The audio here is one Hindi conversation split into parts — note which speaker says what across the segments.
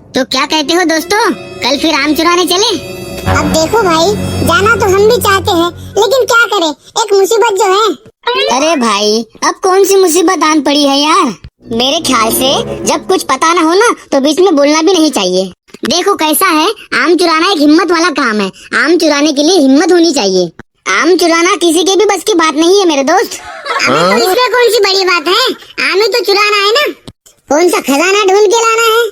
Speaker 1: तो क्या कहते हो दोस्तों, कल फिर आम चुराने चले?
Speaker 2: अब देखो भाई, जाना तो हम भी चाहते हैं, लेकिन क्या करें, एक मुसीबत जो है।
Speaker 1: अरे भाई, अब कौन सी मुसीबत आन पड़ी है यार? मेरे ख्याल से जब कुछ पता न हो ना तो बीच में बोलना भी नहीं चाहिए। देखो कैसा है, आम चुराना एक हिम्मत वाला काम है। आम चुराने के लिए हिम्मत होनी चाहिए। आम चुराना किसी के भी बस की बात नहीं है मेरे दोस्त।
Speaker 2: अबे तो इसमें कौन सी बड़ी बात है, आम ही तो चुराना है ना, कौन सा खजाना ढूंढ के लाना है।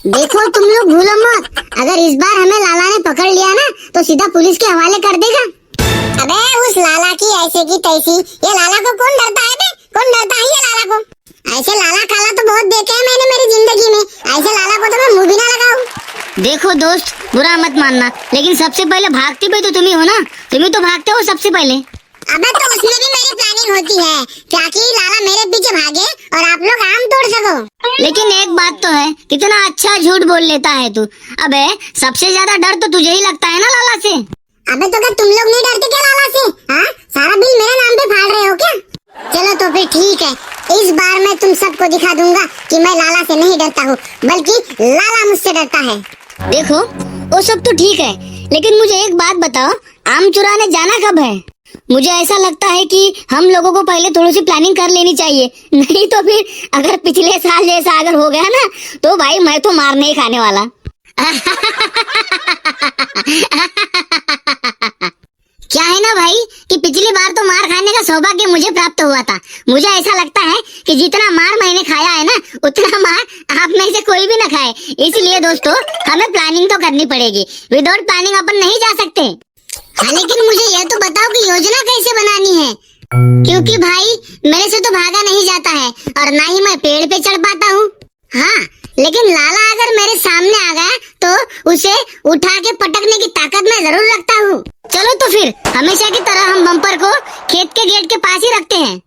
Speaker 1: देखो तुम लोग भूलो मत, अगर इस बार हमें लाला ने पकड़ लिया ना तो सीधा पुलिस के हवाले कर देगा।
Speaker 2: अबे उस लाला की ऐसे की तैसी, ये लाला को कौन डरता है बे? कौन डरता है ये लाला को? ऐसे लाला काला तो बहुत देखे हैं मैंने मेरी जिंदगी में, ऐसे लाला को तो मैं मुंह भी ना लगाऊं।
Speaker 1: देखो दोस्त, बुरा मत मानना, लेकिन सबसे पहले भागती भी तो तुम ही हो ना, तुम ही तो भागते हो सबसे पहले।
Speaker 2: अबे तो उसमें भी मेरी प्लानिंग होती है, ताकि लाला मेरे पीछे भागे और आप लोग आम तोड़ सको।
Speaker 1: लेकिन एक बात तो है, कितना अच्छा झूठ बोल लेता है तू। अबे सबसे ज्यादा डर तो तुझे ही लगता है ना लाला से।
Speaker 2: अबे तो क्या तुम लोग नहीं डरते क्या लाला से? हाँ, सारा बिल मेरे नाम पे फाड़ रहे हो क्या? चलो तो फिर ठीक है, इस बार मैं तुम सबको दिखा दूंगा कि मैं लाला से नहीं डरता हूँ, बल्कि लाला मुझसे डरता है।
Speaker 1: देखो वो सब तो ठीक है, लेकिन मुझे एक बात बताओ, आम चुराने जाना कब है? मुझे ऐसा लगता है कि हम लोगों को पहले थोड़ी सी प्लानिंग कर लेनी चाहिए, नहीं तो फिर अगर पिछले साल जैसा अगर हो गया ना तो भाई मैं तो मार नहीं खाने वाला। क्या है ना भाई कि पिछली बार तो मार खाने का सौभाग्य मुझे प्राप्त हुआ था। मुझे ऐसा लगता है कि जितना मार मैंने खाया है ना उतना मार आप में से कोई भी ना खाए। इसलिए दोस्तों हमें प्लानिंग तो करनी पड़ेगी, विदाउट प्लानिंग अपन नहीं जा सकते।
Speaker 2: हाँ, लेकिन मुझे यह तो बताओ कि योजना कैसे बनानी है,
Speaker 1: क्योंकि भाई मेरे से तो भागा नहीं जाता है और ना ही मैं पेड़ पे चढ़ पाता हूँ। हाँ, लेकिन लाला अगर मेरे सामने आ गया तो उसे उठा के पटकने की ताकत मैं जरूर रखता हूँ। चलो तो फिर हमेशा की तरह हम बम्पर को खेत के गेट के पास ही रखते हैं।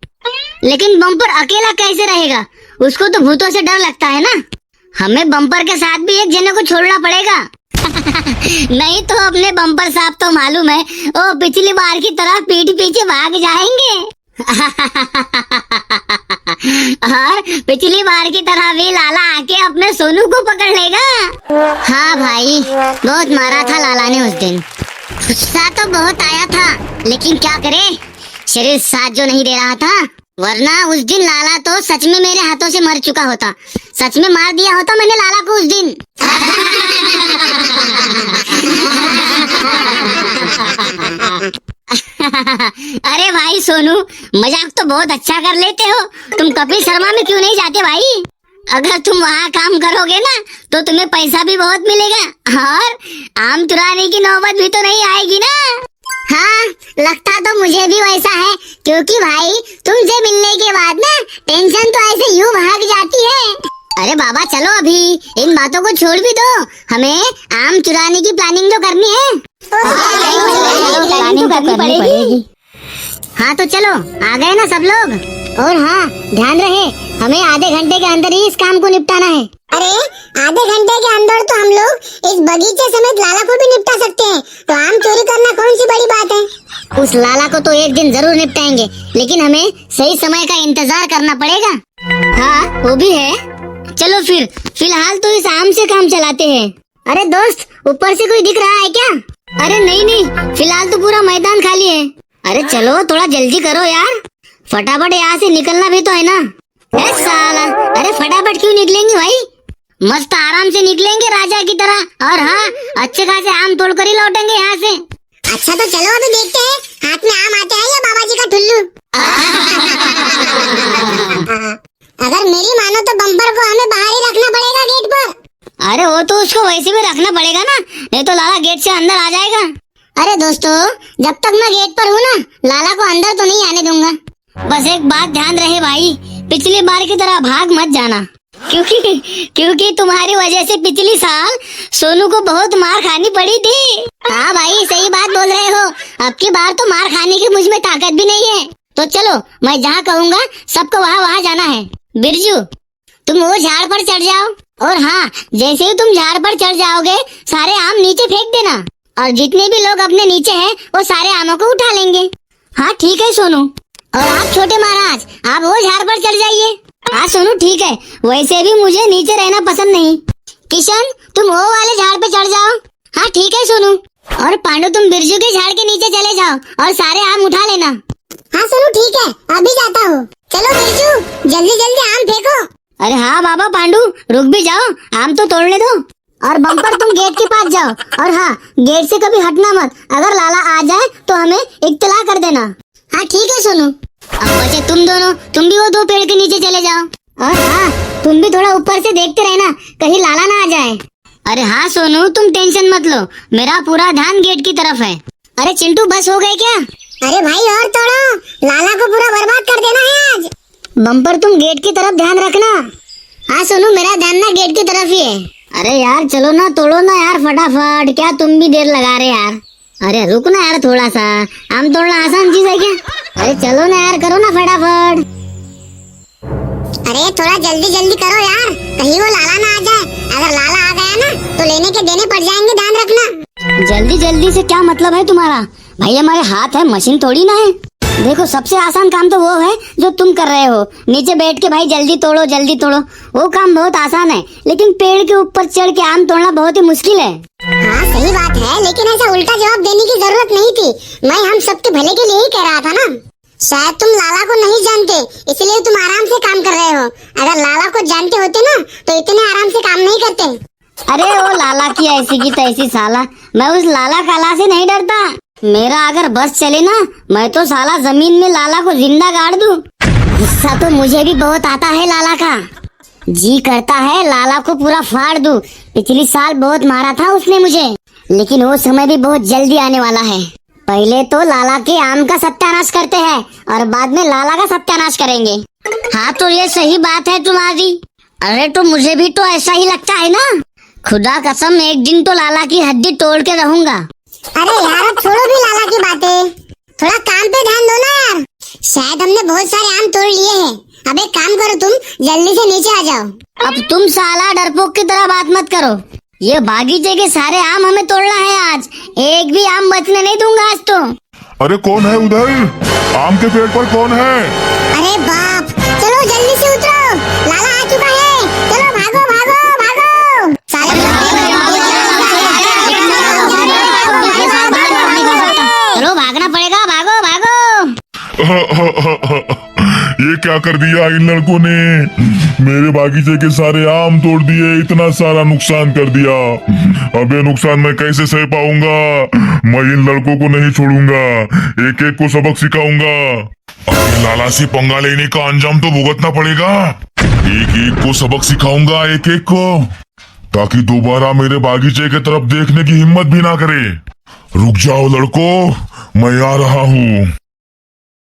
Speaker 1: लेकिन बम्पर अकेला कैसे रहेगा, उसको तो भूतों से डर लगता है ना। हमें बम्पर के साथ भी एक जने को छोड़ना पड़ेगा। नहीं तो अपने बम्पर साहब तो मालूम है वो पिछली बार की तरह पीठ पीछे भाग जाएंगे। और पिछली बार की तरह भी लाला आके अपने सोनू को पकड़ लेगा। हाँ भाई, बहुत मारा था लाला ने उस दिन, गुस्सा तो बहुत आया था, लेकिन क्या करे, शरीर साथ जो नहीं दे रहा था। वरना उस दिन लाला तो सच में मेरे हाथों से मर चुका होता, सच में मार दिया होता मैंने लाला को उस दिन। अरे भाई सोनू, मजाक तो बहुत अच्छा कर लेते हो, तुम कपिल शर्मा में क्यों नहीं जाते भाई? अगर तुम वहाँ काम करोगे ना तो तुम्हें पैसा भी बहुत मिलेगा और आम चुराने की नौबत भी तो नहीं आएगी ना। हाँ, लगता तो मुझे भी वैसा है, क्योंकि भाई तुमसे मिलने के बाद ना टेंशन तो ऐसे यूं भाग जाती है। अरे बाबा चलो, अभी इन बातों को छोड़ भी दो, हमें आम चुराने की प्लानिंग तो करनी है। प्लानिंग तो करनी पड़ेगी। हाँ तो चलो, आ गए ना सब लोग? और हाँ, ध्यान रहे, हमें आधे घंटे के अंदर ही इस काम को निपटाना है।
Speaker 2: अरे आधे घंटे के अंदर तो हम लोग इस बगीचे समेत लाला को भी निपटा सकते हैं, तो आम चोरी करना कौन सी बड़ी बात है।
Speaker 1: उस लाला को तो एक दिन जरूर निपटाएंगे, लेकिन हमें सही समय का इंतजार करना पड़ेगा। हाँ वो भी है, चलो फिर फिलहाल तो इस आम से काम चलाते हैं। अरे दोस्त, ऊपर से कोई दिख रहा है क्या? अरे नहीं नहीं, फिलहाल तो पूरा मैदान खाली है। अरे चलो थोड़ा जल्दी करो यार, फटाफट यहाँ से निकलना भी तो है ना। साला, अरे फटाफट क्यों निकलेंगे भाई, मस्त आराम से निकलेंगे राजा की तरह, और हाँ अच्छे खासे आम तोड़ कर ही लौटेंगे यहाँ से।
Speaker 2: अच्छा तो चलो अभी देखते हैं हाथ में आम आते हैं या बाबा जी का ठुल्लू। अगर मेरी मानो तो बम्पर को हमें बाहर ही रखना पड़ेगा गेट पर।
Speaker 1: अरे वो तो उसको वैसे भी रखना पड़ेगा ना, नहीं तो लाला गेट से अंदर आ जाएगा। अरे दोस्तों, जब तक मैं गेट पर हूँ ना, लाला को अंदर तो नहीं आने दूंगा। बस एक बात ध्यान रहे भाई, पिछली बार की तरह भाग मत जाना, क्योंकि तुम्हारी वजह से पिछली साल सोनू को बहुत मार खानी पड़ी थी। हाँ भाई सही बात बोल रहे हो, अब की बार तो मार खाने की मुझ में ताकत भी नहीं है। तो चलो, मैं जहाँ कहूँगा सबको वहाँ जाना है। बिरजू, तुम वो झाड़ पर चढ़ जाओ, और हाँ जैसे ही तुम झाड़ पर चढ़ जाओगे सारे आम नीचे फेंक देना, और जितने भी लोग अपने नीचे हैं वो सारे आमों को उठा लेंगे। हाँ ठीक है सोनू, और आप छोटे महाराज आप वो झाड़ पर चढ़ जाइए। हाँ सोनू ठीक है, वैसे भी मुझे नीचे रहना पसंद नहीं, किशन तुम वो वाले झाड़ पे चढ़ जाओ। हाँ ठीक है सोनू। और पांडु तुम बिरजू के झाड़ के नीचे चले जाओ और सारे आम उठा लेना।
Speaker 2: हाँ सोनू ठीक है, अभी जाता हूँ। चलो बिरजू जल्दी जल्दी आम फेंको।
Speaker 1: अरे हाँ बाबा पांडु रुक भी जाओ, आम तो तोड़ने दो। और बम्पर तुम गेट के पास जाओ और हाँ गेट से कभी हटना मत। अगर लाला आ जाए तो हमें इत्तला कर देना।
Speaker 2: हाँ ठीक है सोनू।
Speaker 1: अब बचे तुम दोनों, तुम भी वो दो पेड़ के नीचे चले जाओ। और हाँ तुम भी थोड़ा ऊपर से देखते रहना कहीं लाला ना आ जाए। अरे हाँ सोनू तुम टेंशन मत लो, मेरा पूरा ध्यान गेट की तरफ है। अरे चिंटू बस हो गए क्या?
Speaker 2: अरे भाई और तोड़ो, लाला को पूरा बर्बाद कर देना है आज।
Speaker 1: बम्पर तुम गेट की तरफ ध्यान रखना।
Speaker 2: हाँ सोनू मेरा ध्यान ना गेट की तरफ ही है।
Speaker 1: अरे यार चलो ना, तोड़ो ना यार फटाफट, क्या तुम भी देर लगा रहे यार। अरे रुक ना यार थोड़ा सा, आम तोड़ना आसान चीज है क्या? अरे चलो ना यार, करो ना फटाफट।
Speaker 2: अरे थोड़ा जल्दी जल्दी करो यार, कहीं वो लाला ना आ जाए। अगर लाला आ गया ना तो लेने के देने पड़ जाएंगे, ध्यान रखना।
Speaker 1: जल्दी जल्दी से क्या मतलब है तुम्हारा? भाई हमारे हाथ है, मशीन थोड़ी ना है। देखो सबसे आसान काम तो वो है जो तुम कर रहे हो, नीचे बैठ के भाई जल्दी तोड़ो जल्दी तोड़ो। वो काम बहुत आसान है, लेकिन पेड़ के ऊपर चढ़ के आम तोड़ना बहुत ही मुश्किल है।
Speaker 2: हाँ सही बात है, लेकिन ऐसा उल्टा जवाब देने की जरूरत नहीं थी। मैं हम सबके भले के लिए ही कह रहा था ना। शायद तुम लाला को नहीं जानते, इसलिए तुम आराम से काम कर रहे हो। अगर लाला को जानते होते ना तो इतने आराम से काम नहीं करते।
Speaker 1: अरे वो लाला की ऐसी की तैसी साला, मैं उस लाला काला से नहीं डरता। मेरा अगर बस चले ना, मैं तो साला जमीन में लाला को जिंदा गाड़ दूं। गुस्सा तो मुझे भी बहुत आता है लाला का, जी करता है लाला को पूरा फाड़ दूं। पिछली साल बहुत मारा था उसने मुझे, लेकिन वो समय भी बहुत जल्दी आने वाला है। पहले तो लाला के आम का सत्यानाश करते हैं और बाद में लाला का सत्यानाश करेंगे। हाँ तो ये सही बात है तुम्हारी। अरे तो मुझे भी तो ऐसा ही लगता है ना। खुदा कसम एक दिन तो लाला की हड्डी तोड़ के रहूंगा।
Speaker 2: अरे यार अब छोड़ो भी लाला की बातें, थोड़ा काम पे ध्यान दो ना यार। शायद हमने बहुत सारे आम तोड़ लिए हैं। अब एक काम करो, तुम जल्दी से नीचे आ जाओ।
Speaker 1: अब तुम साला डरपोक की तरह बात मत करो। ये बागीचे के सारे आम हमें तोड़ना है आज, एक भी आम बचने नहीं दूंगा आज तो।
Speaker 3: अरे कौन है उधर? आम के पेड़ पर कौन है?
Speaker 2: अरे बाप, चलो जल्दी से उतरो, लाला आ चुका है। चलो भागो भागो भागो।
Speaker 1: चलो भागना पड़ेगा, भागो भागो।
Speaker 3: ये क्या कर दिया इन लड़कों ने? मेरे बागीचे के सारे आम तोड़ दिए, इतना सारा नुकसान कर दिया। अब ये नुकसान मैं कैसे सह पाऊंगा? मैं इन लड़कों को नहीं छोड़ूंगा, एक एक को सबक सिखाऊंगा। अब लाला से पंगा लेने का अंजाम तो भुगतना पड़ेगा। एक एक को सबक सिखाऊंगा, एक एक को, ताकि दोबारा मेरे बागीचे की तरफ देखने की हिम्मत भी ना करे। रुक जाओ लड़कों, मैं आ रहा हूँ।